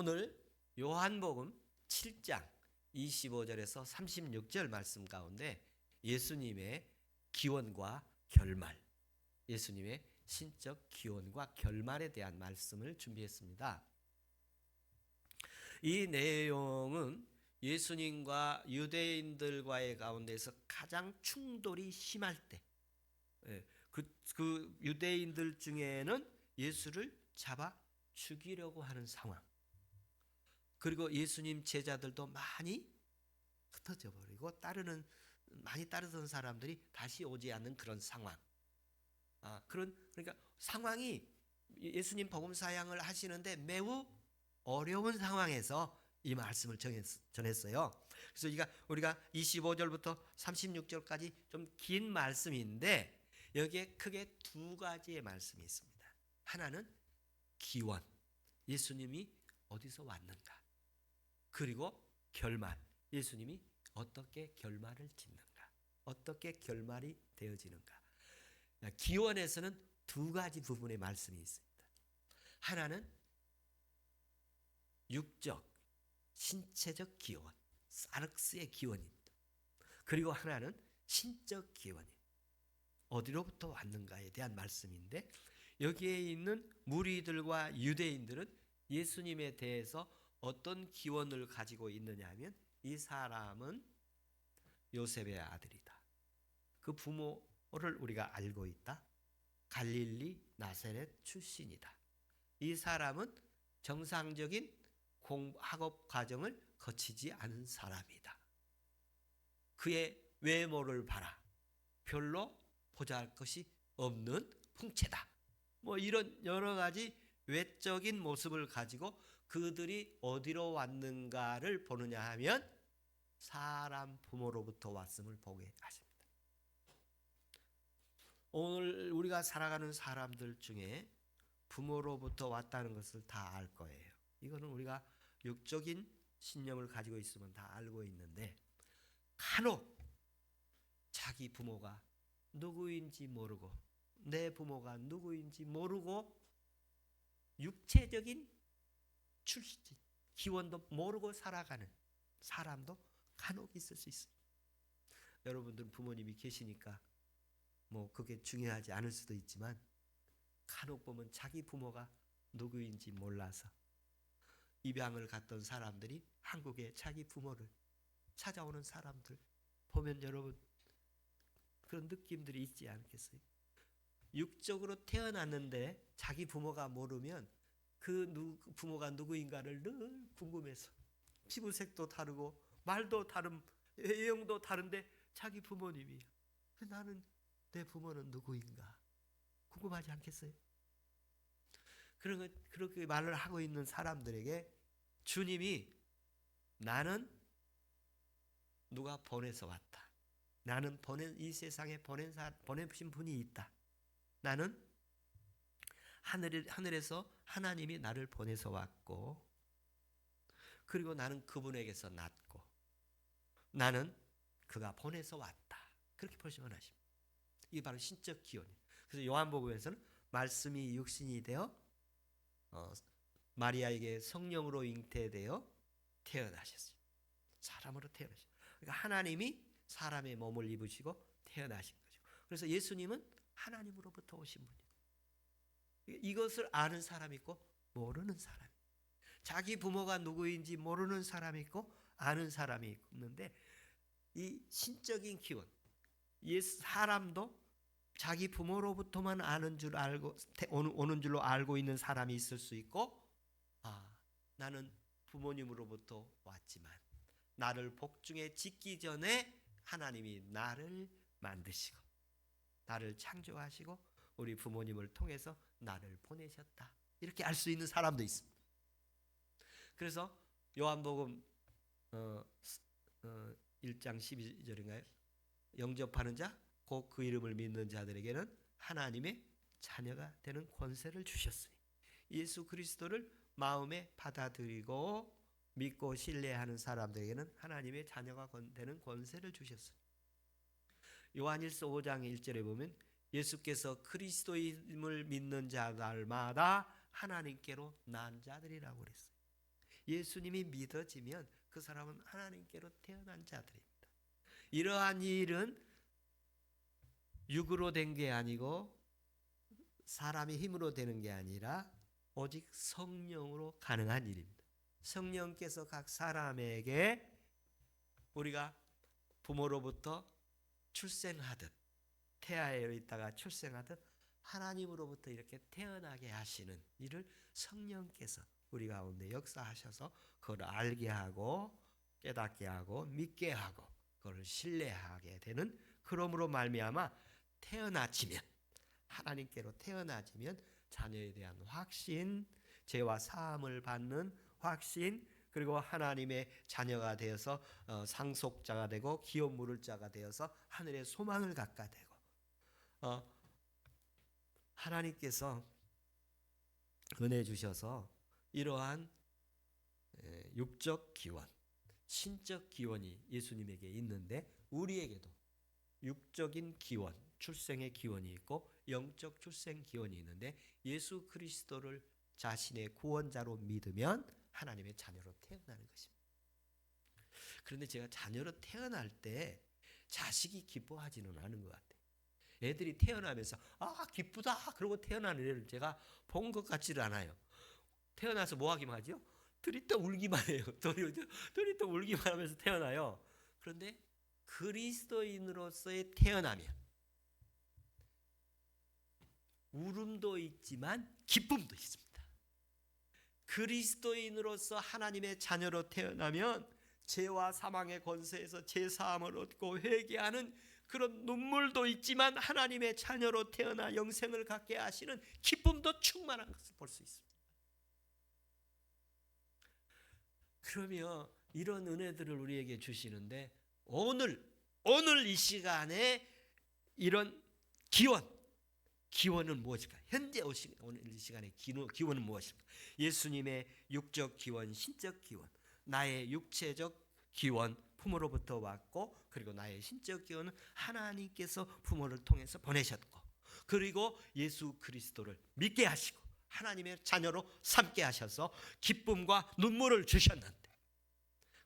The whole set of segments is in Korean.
오늘 요한복음 7장 25절에서 36절 말씀 가운데 예수님의 기원과 결말, 예수님의 신적 기원과 결말에 대한 말씀을 준비했습니다. 이 내용은 예수님과 유대인들과의 가운데서 가장 충돌이 심할 때, 그 유대인들 중에는 예수를 잡아 죽이려고 하는 상황, 그리고 예수님 제자들도 많이 흩어져 버리고 많이 따르던 사람들이 다시 오지 않는 그런 상황. 그러니까 상황이 예수님 복음 사양을 하시는데 매우 어려운 상황에서 이 말씀을 전했어요. 그래서 우리가 25절부터 36절까지 좀 긴 말씀인데 여기에 크게 두 가지의 말씀이 있습니다. 하나는 기원, 예수님이 어디서 왔는가, 그리고 결말, 예수님이 어떻게 결말을 짓는가, 어떻게 결말이 되어지는가. 기원에서는 두 가지 부분의 말씀이 있습니다. 하나는 육적, 신체적 기원, 사르스의 기원입니다. 그리고 하나는 신적 기원이에요. 어디로부터 왔는가에 대한 말씀인데 여기에 있는 무리들과 유대인들은 예수님에 대해서 어떤 기원을 가지고 있느냐 하면 이 사람은 요셉의 아들이다. 그 부모를 우리가 알고 있다. 갈릴리 나사렛 출신이다. 이 사람은 정상적인 학업 과정을 거치지 않은 사람이다. 그의 외모를 봐라. 별로 보잘 것이 없는 풍채다. 이런 여러 가지 외적인 모습을 가지고 그들이 어디로 왔는가를 보느냐 하면 사람 부모로부터 왔음을 보게 하십니다. 오늘 우리가 살아가는 사람들 중에 부모로부터 왔다는 것을 다 알 거예요. 이거는 우리가 육적인 신념을 가지고 있으면 다 알고 있는데 간혹 자기 부모가 누구인지 모르고 내 부모가 누구인지 모르고 육체적인 출신, 기원도 모르고 살아가는 사람도 간혹 있을 수 있습니다. 여러분들 부모님이 계시니까 그게 중요하지 않을 수도 있지만 간혹 보면 자기 부모가 누구인지 몰라서 입양을 갔던 사람들이 한국에 자기 부모를 찾아오는 사람들 보면 여러분 그런 느낌들이 있지 않겠어요? 육적으로 태어났는데 자기 부모가 모르면 부모가 누구인가를 늘 궁금해서 피부색도 다르고 말도 다른 외형도 다른데 자기 부모님이야. 나는 내 부모는 누구인가 궁금하지 않겠어요? 그렇게 말을 하고 있는 사람들에게 주님이 나는 누가 보내서 왔다. 나는 이 세상에 보내신 분이 있다. 나는 하늘에서 하나님이 나를 보내서 왔고 그리고 나는 그분에게서 났고 나는 그가 보내서 왔다. 그렇게 표시원하십니다. 이게 바로 신적 기원이에요. 그래서 요한복음에서는 말씀이 육신이 되어 마리아에게 성령으로 잉태되어 태어나셨어요. 사람으로 태어나셨어요. 그러니까 하나님이 사람의 몸을 입으시고 태어나신 거죠. 그래서 예수님은 하나님으로부터 오신 분이에요. 이것을 아는 사람이 있고 모르는 사람이 있고 자기 부모가 누구인지 모르는 사람이 있고 아는 사람이 있는데 이 신적인 기원, 사람도 자기 부모로부터만 아는 줄 알고 오는 줄로 알고 있는 사람이 있을 수 있고 나는 부모님으로부터 왔지만 나를 복중에 짓기 전에 하나님이 나를 만드시고 나를 창조하시고 우리 부모님을 통해서 나를 보내셨다. 이렇게 알 수 있는 사람도 있습니다. 그래서 요한복음 1장 12절인가요? 영접하는 자, 곧 그 이름을 믿는 자들에게는 하나님의 자녀가 되는 권세를 주셨으니 예수 그리스도를 마음에 받아들이고 믿고 신뢰하는 사람들에게는 하나님의 자녀가 되는 권세를 주셨으니 요한일서 5장 1절에 보면 예수께서 그리스도임을 믿는 자들마다 하나님께로 난 자들이라고 그랬어요. 예수님이 믿어지면 그 사람은 하나님께로 태어난 자들입니다. 이러한 일은 육으로 된 게 아니고 사람의 힘으로 되는 게 아니라 오직 성령으로 가능한 일입니다. 성령께서 각 사람에게 우리가 부모로부터 출생하듯 태아에 있다가 출생하듯 하나님으로부터 이렇게 태어나게 하시는 일을 성령께서 우리 가운데 역사하셔서 그걸 알게 하고 깨닫게 하고 믿게 하고 그걸 신뢰하게 되는, 그러므로 말미암아 태어나지면, 하나님께로 태어나지면 자녀에 대한 확신, 죄와 사함을 받는 확신, 그리고 하나님의 자녀가 되어서 상속자가 되고 기업 물을 자가 되어서 하늘의 소망을 갖게 되고, 하나님께서 은혜 주셔서 이러한 육적 기원, 신적 기원이 예수님에게 있는데 우리에게도 육적인 기원, 출생의 기원이 있고 영적 출생 기원이 있는데 예수 그리스도를 자신의 구원자로 믿으면 하나님의 자녀로 태어나는 것입니다. 그런데 제가 자녀로 태어날 때 자식이 기뻐하지는 않은 것 같아요. 애들이 태어나면서 기쁘다 그러고 태어나는 애를 제가 본 것 같지를 않아요. 태어나서 뭐 하기만 하죠? 들이떠 울기만 해요. 들이떠 울기만 하면서 태어나요. 그런데 그리스도인으로서의 태어나면 울음도 있지만 기쁨도 있습니다. 그리스도인으로서 하나님의 자녀로 태어나면 죄와 사망의 권세에서 죄사함을 얻고 회개하는 그런 눈물도 있지만 하나님의 자녀로 태어나 영생을 갖게 하시는 기쁨도 충만한 것을 볼 수 있습니다. 그러면 이런 은혜들을 우리에게 주시는데 오늘 이 시간에 이런 기원은 무엇일까? 현재 오늘 이 시간의 기원은 무엇일까? 예수님의 육적 기원, 신적 기원, 나의 육체적 기원 부모로부터 왔고, 그리고 나의 신적 기원은 하나님께서 부모를 통해서 보내셨고, 그리고 예수 그리스도를 믿게 하시고 하나님의 자녀로 삼게 하셔서 기쁨과 눈물을 주셨는데,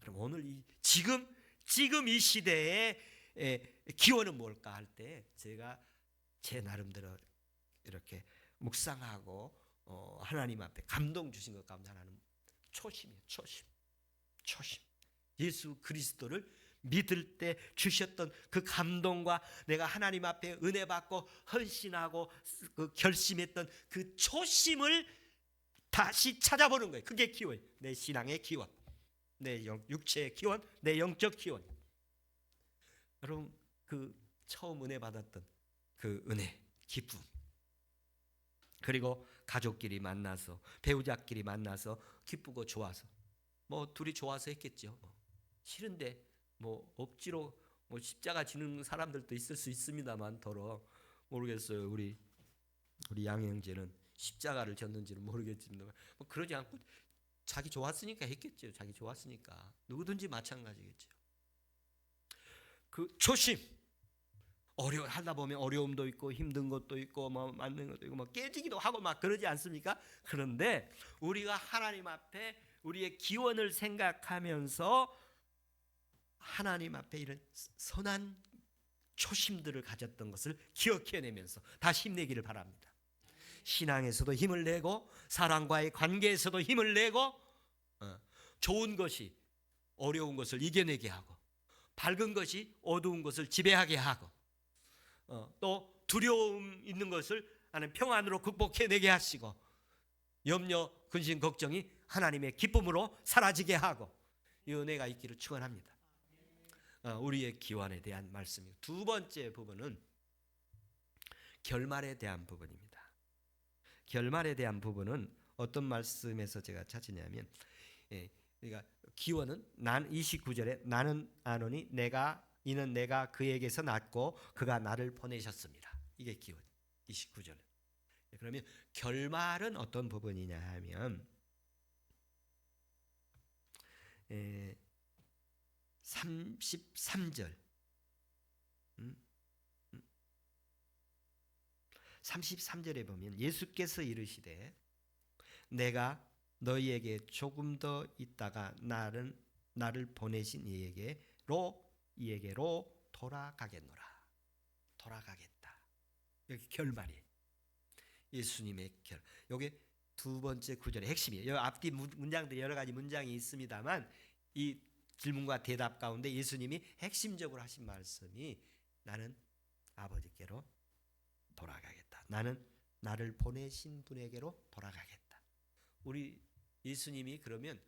그럼 오늘 지금 이 시대의 기원은 뭘까 할 때 제가 제 나름대로 이렇게 묵상하고 하나님 앞에 감동 주신 것 가운데 하나는 초심이에요. 초심. 예수 그리스도를 믿을 때 주셨던 그 감동과 내가 하나님 앞에 은혜 받고 헌신하고 그 결심했던 그 초심을 다시 찾아보는 거예요. 그게 기원, 내 신앙의 기원, 내 육체의 기원, 내 영적 기원. 여러분 그 처음 은혜 받았던 그 은혜, 기쁨, 그리고 가족끼리 만나서 배우자끼리 만나서 기쁘고 좋아서 뭐 둘이 좋아서 했겠죠. 싫은데 뭐 억지로 뭐 십자가 지는 사람들도 있을 수 있습니다만 더러 모르겠어요. 우리 양형제는 십자가를 졌는지는 모르겠지만 뭐 그러지 않고 자기 좋았으니까 했겠죠. 자기 좋았으니까 누구든지 마찬가지겠죠. 그 초심, 하다 보면 어려움도 있고 힘든 것도 있고 뭐 맞는 것도 있고 뭐 깨지기도 하고 막 그러지 않습니까? 그런데 우리가 하나님 앞에 우리의 기원을 생각하면서 하나님 앞에 이런 선한 초심들을 가졌던 것을 기억해내면서 다시 힘내기를 바랍니다. 신앙에서도 힘을 내고 사랑과의 관계에서도 힘을 내고 좋은 것이 어려운 것을 이겨내게 하고 밝은 것이 어두운 것을 지배하게 하고 또 두려움 있는 것을 나는 평안으로 극복해내게 하시고 염려, 근심, 걱정이 하나님의 기쁨으로 사라지게 하고 이 은혜가 있기를 축원합니다. 우리의 기원에 대한 말씀이고, 두 번째 부분은 결말에 대한 부분입니다. 결말에 대한 부분은 어떤 말씀에서 제가 찾으냐면 그러니까 기원은 29절에 나는 아노니 이는 내가 그에게서 났고 그가 나를 보내셨습니다. 이게 기원 29절. 그러면 결말은 어떤 부분이냐 하면 33절 33절에 보면 예수께서 이르시되 내가 너희에게 조금 더 있다가 나를 보내신 이에게로 돌아가겠노라. 돌아가겠다. 여기 결말이에요. 예수님의 결. 요게 두 번째 구절의 핵심이에요. 여기 앞뒤 문장들이 여러 가지 문장이 있습니다만 이 질문과 대답 가운데 예수님이 핵심적으로 하신 말씀이 나는 아버지께로 돌아가겠다. 나는 나를 보내신 분에게로 돌아가겠다. 우리 예수님이 그러면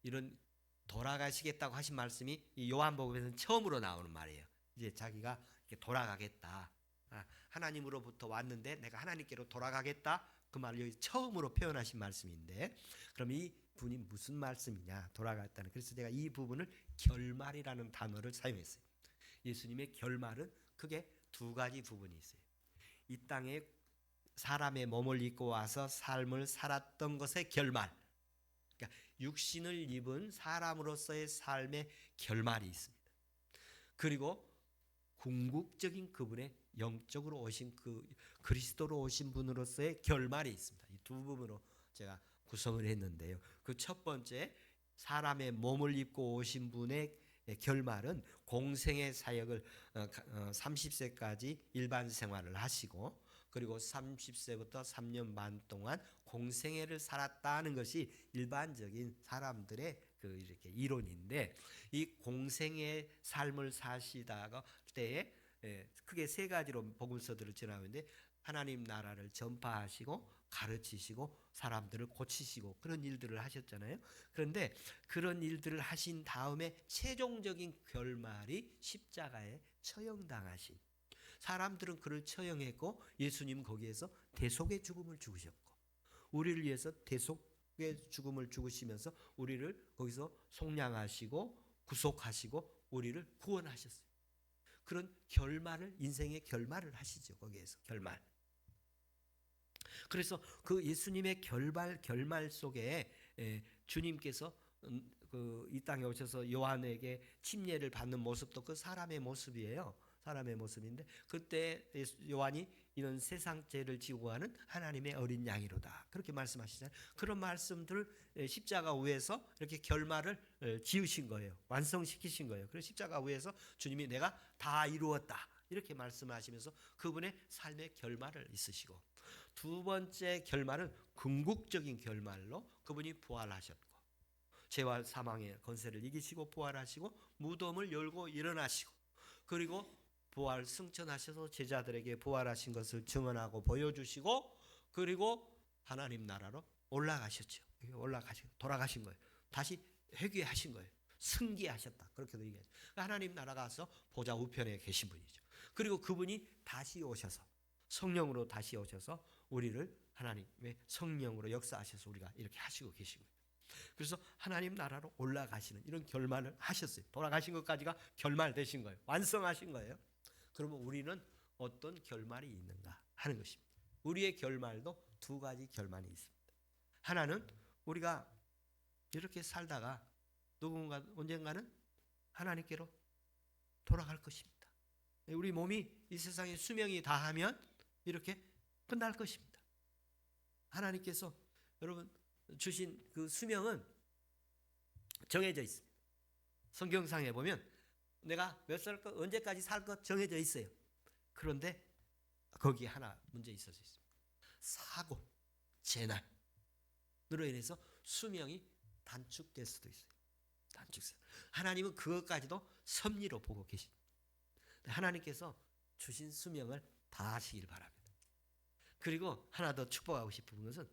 이런 돌아가시겠다고 하신 말씀이 이 요한복음에서는 처음으로 나오는 말이에요. 이제 자기가 이렇게 돌아가겠다. 하나님으로부터 왔는데 내가 하나님께로 돌아가겠다. 그 말을 여기 처음으로 표현하신 말씀인데 그럼 이 분이 무슨 말씀이냐? 돌아갔다는. 그래서 제가 이 부분을 결말이라는 단어를 사용했어요. 예수님의 결말은 크게 두 가지 부분이 있어요. 이 땅에 사람의 몸을 입고 와서 삶을 살았던 것의 결말, 그러니까 육신을 입은 사람으로서의 삶의 결말이 있습니다. 그리고 궁극적인 그분의 영적으로 오신 그 그리스도로 오신 분으로서의 결말이 있습니다. 이 두 부분으로 제가 구성을 했는데요. 그 첫 번째 사람의 몸을 입고 오신 분의 결말은 공생의 사역을 30세까지 일반 생활을 하시고 그리고 30세부터 3년 반 동안 공생애를 살았다는 것이 일반적인 사람들의 그 이렇게 이론인데 이 공생의 삶을 사시다가 때에 크게 세 가지로 복음서들을 전하는데 하나님 나라를 전파하시고 가르치시고 사람들을 고치시고 그런 일들을 하셨잖아요. 그런데 그런 일들을 하신 다음에 최종적인 결말이 십자가에 처형당하신, 사람들은 그를 처형했고 예수님은 거기에서 대속의 죽음을 죽으셨고 우리를 위해서 대속의 죽음을 죽으시면서 우리를 거기서 속량하시고 구속하시고 우리를 구원하셨어요. 그런 결말을, 인생의 결말을 하시죠. 거기에서 결말. 그래서 그 예수님의 결말 속에 주님께서 이 땅에 오셔서 요한에게 침례를 받는 모습도 그 사람의 모습이에요. 사람의 모습인데 그때 요한이 이런 세상 죄를 지고 가는 하나님의 어린 양이로다 그렇게 말씀하시잖아요. 그런 말씀들을 십자가 위에서 이렇게 결말을 지으신 거예요. 완성시키신 거예요. 그래서 십자가 위에서 주님이 내가 다 이루었다 이렇게 말씀하시면서 그분의 삶의 결말을 있으시고 두 번째 결말은 궁극적인 결말로 그분이 부활하셨고 죄와 사망의 권세를 이기시고 부활하시고 무덤을 열고 일어나시고 그리고 부활 승천하셔서 제자들에게 부활하신 것을 증언하고 보여주시고 그리고 하나님 나라로 올라가셨죠. 돌아가신 거예요. 다시 회귀하신 거예요. 승기하셨다. 그렇게도 얘기하죠. 하나님 나라 가서 보좌 우편에 계신 분이죠. 그리고 그분이 다시 오셔서 성령으로 다시 오셔서 우리를 하나님의 성령으로 역사하셔서 우리가 이렇게 하시고 계신 거예요. 그래서 하나님 나라로 올라가시는 이런 결말을 하셨어요. 돌아가신 것까지가 결말 되신 거예요. 완성하신 거예요. 그러면 우리는 어떤 결말이 있는가 하는 것입니다. 우리의 결말도 두 가지 결말이 있습니다. 하나는 우리가 이렇게 살다가 누군가 언젠가는 하나님께로 돌아갈 것입니다. 우리 몸이 이 세상에 수명이 다하면 이렇게 끝날 것입니다. 하나님께서 여러분 주신 그 수명은 정해져 있습니다. 성경상에 보면 내가 몇 살 것 언제까지 살 것 정해져 있어요. 그런데 거기에 하나 문제 있을 수 있습니다. 사고, 재난으로 인해서 수명이 단축될 수도 있어요. 하나님은 그것까지도 섭리로 보고 계십니다. 하나님께서 주신 수명을 다 하시길 바랍니다. 그리고 하나 더 축복하고 싶은 것은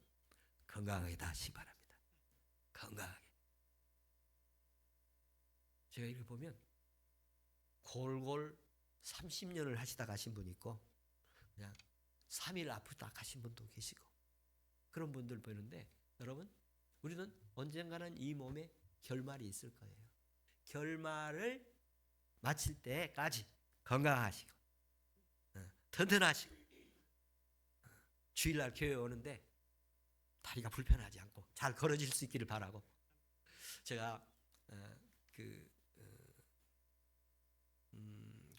건강하게 다 하시기 바랍니다. 건강하게. 제가 이렇게 보면 골골 30년을 하시다 가신 분이 있고 그냥 3일 아프다 가신 분도 계시고 그런 분들 보이는데 여러분 우리는 언젠가는 이 몸에 결말이 있을 거예요. 결말을 마칠 때까지 건강하시고 튼튼하시고 주일날 교회 오는데 다리가 불편하지 않고 잘 걸어질 수 있기를 바라고 제가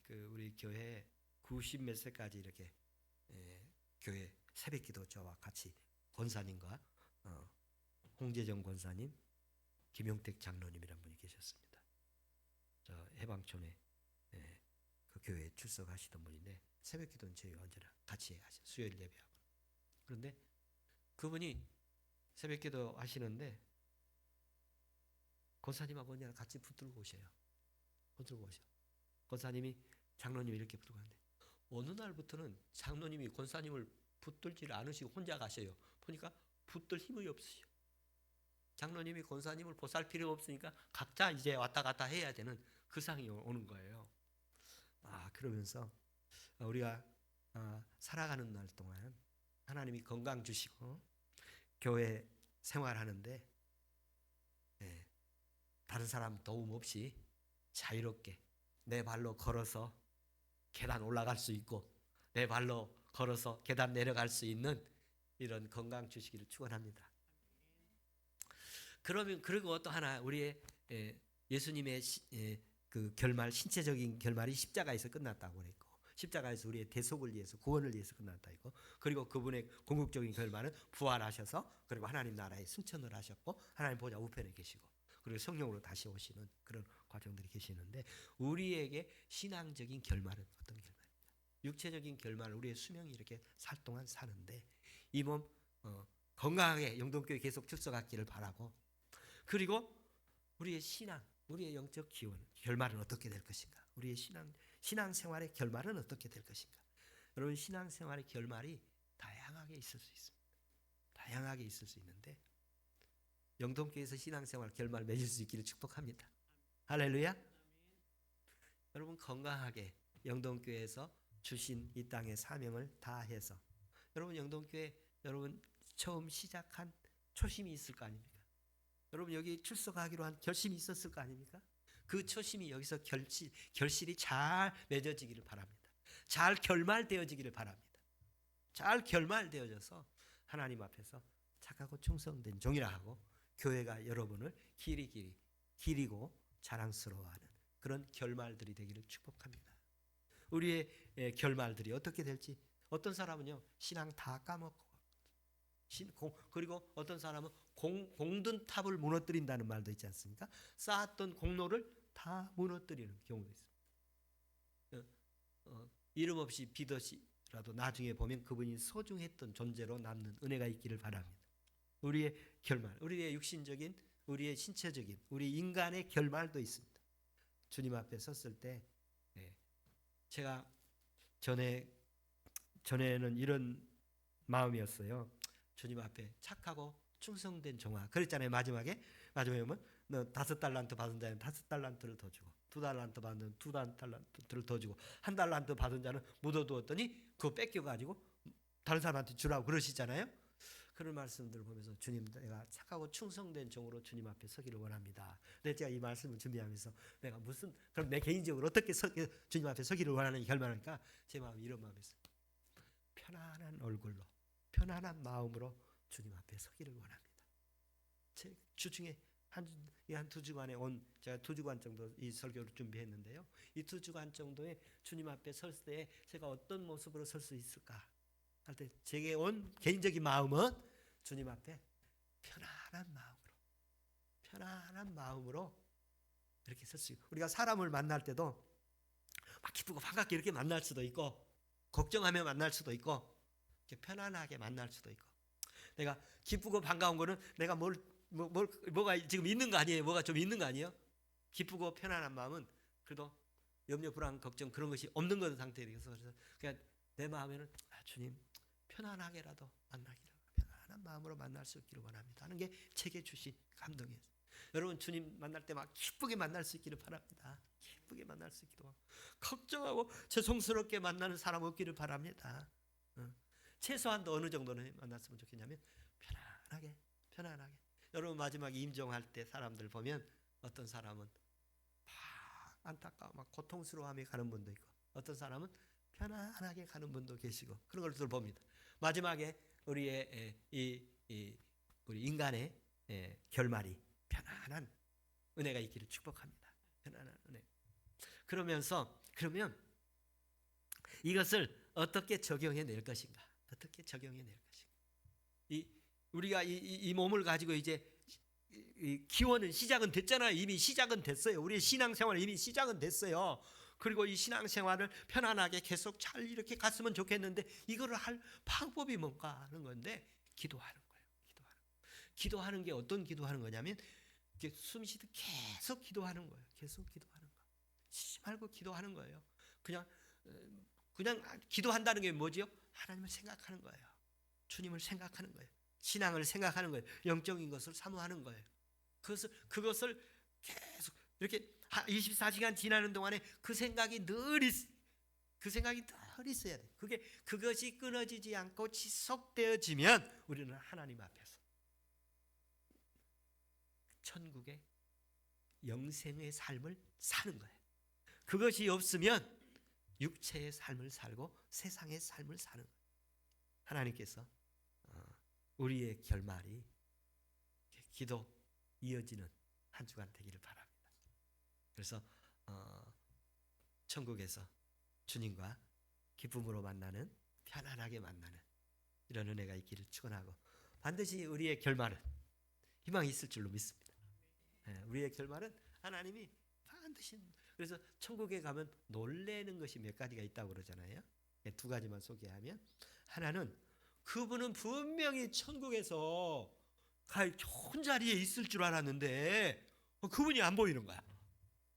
우리 교회 90 몇 세까지 이렇게 교회 새벽기도 저와 같이 권사님과 홍재정 권사님, 김용택 장로님이란 분이 계셨습니다. 저 해방촌에 그 교회에 출석하시던 분인데 새벽기도는 저희 언제나 같이 하죠. 수요일 예배하고. 그런데 그분이 새벽기도 하시는데 권사님하고 언제나 같이 붙들고 오셔요. 붙들고 오셔. 권사님이 장로님이 이렇게 붙들고 가는데 어느 날부터는 장로님이 권사님을 붙들지 않으시고 혼자 가셔요. 보니까 붙들 힘이 없으셔. 장로님이 권사님을 보살 필요가 없으니까 각자 이제 왔다 갔다 해야 되는 그 상이 오는 거예요. 그러면서 우리가 살아가는 날 동안 하나님이 건강 주시고 교회 생활하는데 다른 사람 도움 없이 자유롭게 내 발로 걸어서 계단 올라갈 수 있고 내 발로 걸어서 계단 내려갈 수 있는 이런 건강 주시기를 축원합니다. 그리고 또 하나 우리의 예수님의 그 결말, 신체적인 결말이 십자가에서 끝났다고 그랬고 십자가에서 우리의 대속을 위해서 구원을 위해서 끝났다 했고 그리고 그분의 궁극적인 결말은 부활하셔서 그리고 하나님 나라에 승천을 하셨고 하나님 보좌 우편에 계시고 그리고 성령으로 다시 오시는 그런 과정들이 계시는데 우리에게 신앙적인 결말은 어떤 결말입니까? 육체적인 결말, 우리의 수명이 이렇게 살 동안 사는데 이 몸 건강하게 영동교회 계속 출석하기를 바라고 그리고 우리의 신앙, 우리의 영적 기원, 결말은 어떻게 될 것인가? 우리의 신앙생활의 결말은 어떻게 될 것인가? 여러분 신앙생활의 결말이 다양하게 있을 수 있습니다. 다양하게 있을 수 있는데 영동교회에서 신앙생활 결말 맺을 수 있기를 축복합니다. 할렐루야. 여러분 건강하게 영동교회에서 주신 이 땅의 사명을 다해서 여러분 영동교회 여러분 처음 시작한 초심이 있을 거 아닙니까? 여러분 여기 출석하기로 한 결심이 있었을 거 아닙니까? 그 초심이 여기서 결실이 잘 맺어지기를 바랍니다. 잘 결말되어지기를 바랍니다. 잘 결말되어져서 하나님 앞에서 착하고 충성된 종이라 하고 교회가 여러분을 기리고 자랑스러워하는 그런 결말들이 되기를 축복합니다. 우리의 결말들이 어떻게 될지 어떤 사람은요 신앙 다 까먹고 그리고 어떤 사람은 공든 탑을 무너뜨린다는 말도 있지 않습니까? 쌓았던 공로를 다 무너뜨리는 경우도 있습니다. 이름 없이 비덧이라도 나중에 보면 그분이 소중했던 존재로 남는 은혜가 있기를 바랍니다. 우리의 결말, 우리의 육신적인, 우리의 신체적인, 우리 인간의 결말도 있습니다. 주님 앞에 섰을 때 제가 전에는 이런 마음이었어요. 주님 앞에 착하고 충성된 종아. 그랬잖아요. 마지막에 보면 너 5달란트 받은 자는 5달란트를 더 주고 2달란트 받은 2달란트를 더 주고 1달란트 받은 자는 묻어두었더니 그거 뺏겨가지고 다른 사람한테 주라고 그러시잖아요. 그런 말씀들을 보면서 주님 내가 착하고 충성된 종으로 주님 앞에 서기를 원합니다. 근데 제가 이 말씀을 준비하면서 내가 그럼 내 개인적으로 어떻게 주님 앞에 서기를 원하는 결말이니까 제 마음이 이런 마음이었어요. 편안한 얼굴로 편안한 마음으로 주님 앞에 서기를 원합니다. 제 주중에 한 2주간에 제가 2주간 정도 이 설교를 준비했는데요. 이 2주간 정도에 주님 앞에 설 때 제가 어떤 모습으로 설 수 있을까 할 때 제게 온 개인적인 마음은 주님 앞에 편안한 마음으로 이렇게 설 수 있고 우리가 사람을 만날 때도 막 기쁘고 반갑게 이렇게 만날 수도 있고 걱정하며 만날 수도 있고 이렇게 편안하게 만날 수도 있고 내가 기쁘고 반가운 거는 내가 뭐가 지금 있는 거 아니에요? 뭐가 좀 있는 거 아니에요? 기쁘고 편안한 마음은 그래도 염려, 불안, 걱정 그런 것이 없는 것 상태에서 그냥 내 마음에는 주님 편안하게라도 편안한 마음으로 만날 수 있기를 원합니다 하는 게 제게 주신 감동이에요. 여러분 주님 만날 때 막 기쁘게 만날 수 있기를 바랍니다. 기쁘게 만날 수 있기도 하고 걱정하고 죄송스럽게 만나는 사람 없기를 바랍니다. 최소한도 어느 정도는 만났으면 좋겠냐면 편안하게 여러분 마지막에 임종할 때 사람들 보면 어떤 사람은 막 안타까워 막 고통스러워하며 가는 분도 있고 어떤 사람은 편안하게 가는 분도 계시고 그런 것을 봅니다. 마지막에 우리의 우리 인간의 결말이 편안한 은혜가 있기를 축복합니다. 편안한 은혜. 그러면 이것을 어떻게 적용해 낼 것인가? 우리가 이 몸을 가지고 이제 이 기원은 시작은 됐잖아요. 이미 시작은 됐어요. 우리의 신앙생활 이미 시작은 됐어요. 그리고 이 신앙생활을 편안하게 계속 잘 이렇게 갔으면 좋겠는데 이거를 할 방법이 뭔가 하는 건데 기도하는 거예요. 기도하는 게 어떤 기도하는 거냐면 이렇게 숨 쉬듯 계속 기도하는 거예요. 계속 기도하는 거. 쉬지 말고 기도하는 거예요. 그냥 기도한다는 게 뭐지요? 하나님을 생각하는 거예요. 주님을 생각하는 거예요. 신앙을 생각하는 거예요. 영적인 것을 사모하는 거예요. 그것을 계속 이렇게 24시간 지나는 동안에 그 생각이 늘 있어야 돼. 그것이 끊어지지 않고 지속되어지면 우리는 하나님 앞에서 천국의 영생의 삶을 사는 거예요. 그것이 없으면 육체의 삶을 살고 세상의 삶을 사는 거예요. 하나님께서 우리의 결말이 기도 이어지는 한 주간 되기를 바랍니다. 그래서 천국에서 주님과 기쁨으로 만나는, 편안하게 만나는 이런 은혜가 있기를 축원하고, 반드시 우리의 결말은 희망이 있을 줄로 믿습니다. 우리의 결말은 하나님이 반드시, 그래서 천국에 가면 놀라는 것이 몇 가지가 있다고 그러잖아요. 두 가지만 소개하면, 하나는 그분은 분명히 천국에서 좋은 자리에 있을 줄 알았는데 그분이 안 보이는 거야.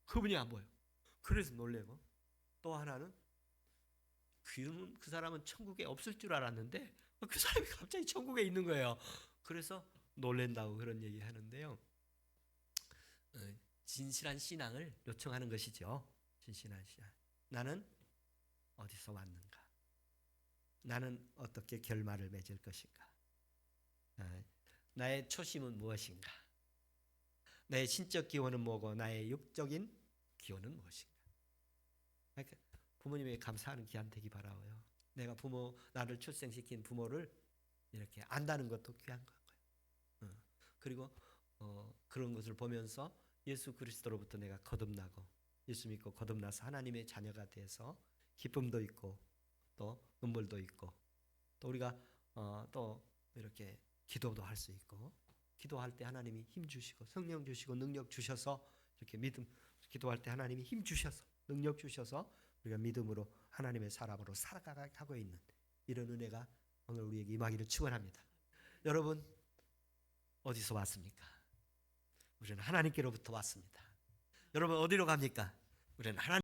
그분이 안 보여. 그래서 놀래고, 또 하나는 그 사람은 천국에 없을 줄 알았는데 그 사람이 갑자기 천국에 있는 거예요. 그래서 놀랜다고 그런 얘기 하는데요. 진실한 신앙을 요청하는 것이죠. 진실한 신앙. 나는 어디서 왔는가? 나는 어떻게 결말을 맺을 것인가? 나의 초심은 무엇인가? 나의 신적 기원은 뭐고 나의 육적인 기원은 무엇인가? 그러니까 부모님에게 감사하는 기한 되기 바라고요. 내가 나를 출생시킨 부모를 이렇게 안다는 것도 귀한 거예요. 그리고 그런 것을 보면서 예수 그리스도로부터 내가 거듭나고, 예수 믿고 거듭나서 하나님의 자녀가 돼서 기쁨도 있고 또 눈물도 있고, 또 우리가 또 이렇게 기도도 할 수 있고, 기도할 때 하나님이 힘 주시고 성령 주시고 능력 주셔서 이렇게 기도할 때 하나님이 힘 주셔서 능력 주셔서 우리가 믿음으로 하나님의 사람으로 살아가고 있는 이런 은혜가 오늘 우리에게 임하기를 축원합니다. 여러분, 어디서 왔습니까? 우리는 하나님께로부터 왔습니다. 여러분, 어디로 갑니까? 우리는 하나님